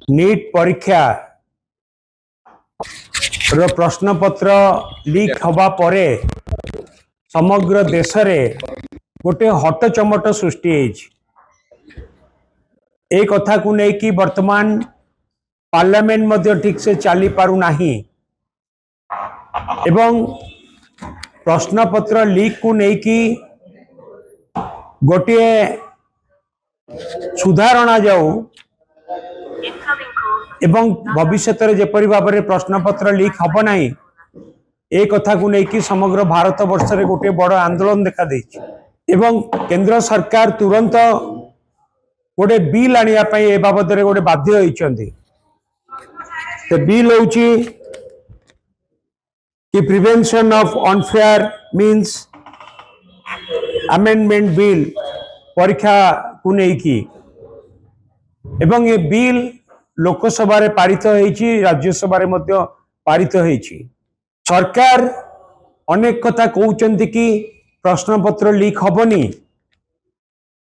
NEET परीक्षा रो प्रश्न पत्र लीक हवा परे समग्र देश रे गोटे हटचमट सृष्टि ए कथा को नहीं कि वर्तमान पार्लियामेंट मध्य ठीक से चली पारु नाही एवं प्रश्न पत्र लीक को नहीं कि गोटे सुधारणा जाऊ एवं भविष्य जेपरी भाव में प्रश्न पत्र लीक हम ना ए कथा को लेकिन समग्र भारत वर्ष रे गोटे बड़ आंदोलन देखा देछि एवं केंद्र सरकार तुरंत गोटे बिल आनिया पई ए बाबद रे गोटे बाध्य होइछन्ती। तो बिल होउछि कि prevention of unfair means amendment bill परीक्षा को लेकिन एवं ये बिल लोकसभा रे पारित होइछि राज्यसभा रे मध्य पारित होइछि। सरकार अनेक कथा कहउचंती कि प्रश्न पत्र लीक हबनी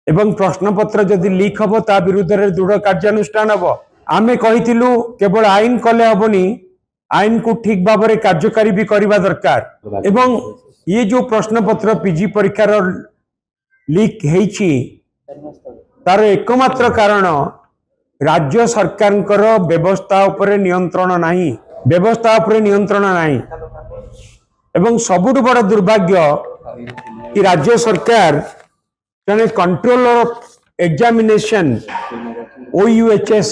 एवं प्रश्न पत्र जदि लीक हबो ता विरुद्ध रे दृढ़ कार्यानुष्ठान हबो। आमे कहितिलु केवल आईन कले हबनी आईन को ठीक भाव में कार्यकारी भी करबा दरकार एवं ये जो प्रश्न पत्र पीजी परीक्षा रो लीक हेछि तार एकमात्र कारण राज्य सरकार व्यवस्था उपरे नियंत्रण नहीं व्यवस्था उपरे नियंत्रण नहीं एवं सबुठ बड़ दुर्भाग्य कि राज्य सरकार जने controller of examination OUHS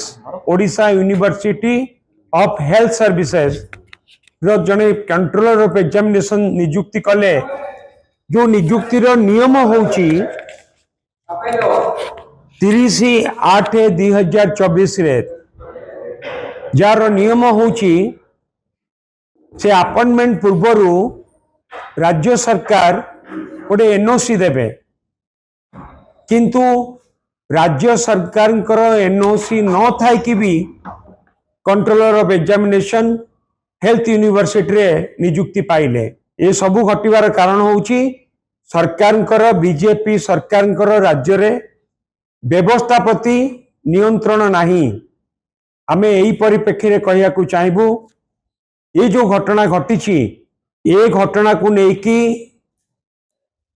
Odisha university of health services रो जने कंट्रोलर ऑफ एग्जामिनेशन नियुक्ति कले जो नियुक्ति रो नियम होउची 30/8/2024 रे जार नियम होउची से अपॉइंटमेंट पूर्वरु राज्य सरकार गोटे NOC देबे किंतु राज्य सरकार NOC न थाई कि भी controller of examination health university रे नियुक्ति पाइले। ये सबु घटिबार कारण होउची सरकार बीजेपी सरकार राज्य रे व्यवस्था प्रति नियंत्रण नहीं। आमे यही परिप्रेक्षी रे कहिया को चाहबू ये जो घटना घटी ये घटना को लेकिन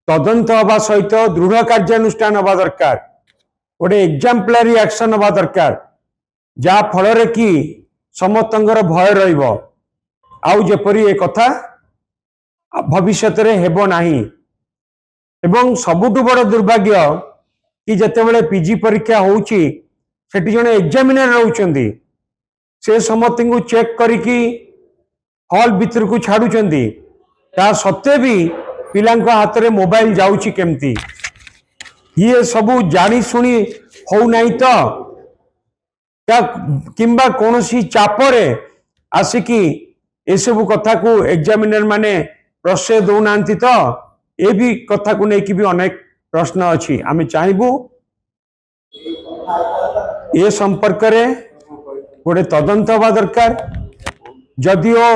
तदंत हवा सहित दृढ़ कार्यानुष्ठान हवा दरकार गोटे एग्जाम्पलारी एक्शन हवा दरकार जहा फल कि समस्तंकर भय रहिबो आउ जेपरी ए कथा भविष्य रे हेबो नाही। एवं सबुठु बड़ दुर्भाग्य कि जेतेबेले पीजी परीक्षा होउची सेठी जने एग्जामिनर रहउचंदी से समस्त को चेक करिकी हॉल भीतर को छाड़ुचंदी ता सत्ते भी पिलांको हाथ रे मोबाइल जाउची केमती ये सबू जानी सुनी हो नहीं तो किंबा कोनोसी चापरे आसिकी ए सब कथा को एग्जामिनर माने प्रश्रय दौ नांती तो ए भी कथा को लेकिन भी अनेक प्रश्न अच्छी आमे चाहबू ये संपर्क रे गोटे तदंत हवा दरकार जदिओ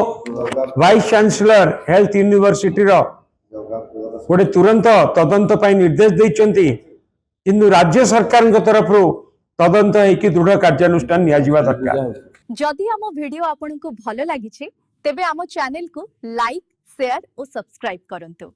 वाइस चांसलर हेल्थ यूनिवर्सिटी रो गोटे तुरंत तदंत पाई निर्देश देइचंती किंतु राज्य सरकार तरफ तदंत हेकि दृढ़ कार्यानुष्ठान निया जिवा दरकार। जदि आम वीडियो आपन को भलो लागि छे तेबे आम चैनल को लाइक शेयर और सब्सक्राइब करंतु।